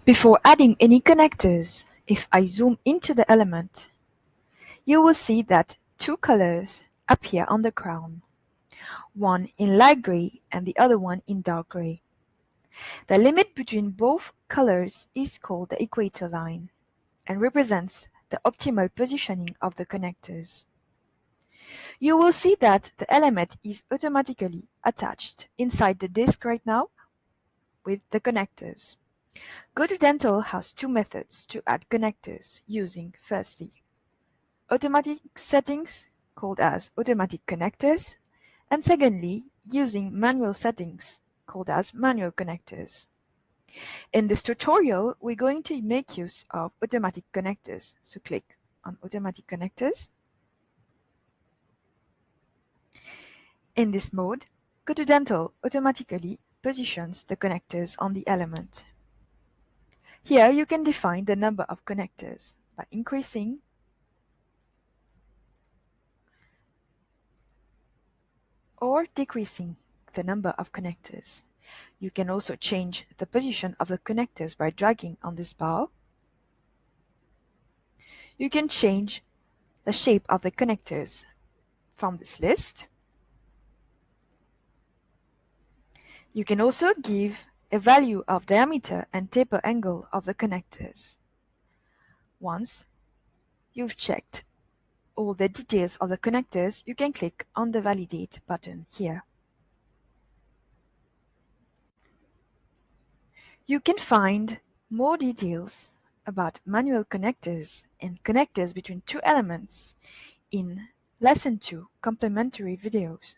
Before adding any connectors, if I zoom into the element, you will see that two colors appear on the crown, one in light gray and the other one in dark gray. The limit between both colors is called the equator line and represents the optimal positioning of the connectors. You will see that the element is automatically attached inside the disk right now with the connectors. GO2Dental has two methods to add connectors using firstly automatic settings called as automatic connectors and secondly using manual settings called as manual connectors. In this tutorial we're going to make use of automatic connectors, so click on automatic connectors. In this mode, GO2Dental automatically positions the connectors on the element. Here you can define the number of connectors by increasing or decreasing the number of connectors. You can also change the position of the connectors by dragging on this bar. You can change the shape of the connectors from this list. You can also give a value of diameter and taper angle of the connectors. Once you've checked all the details of the connectors, you can click on the Validate button here. You can find more details about manual connectors and connectors between two elements in Lesson 2 complementary videos.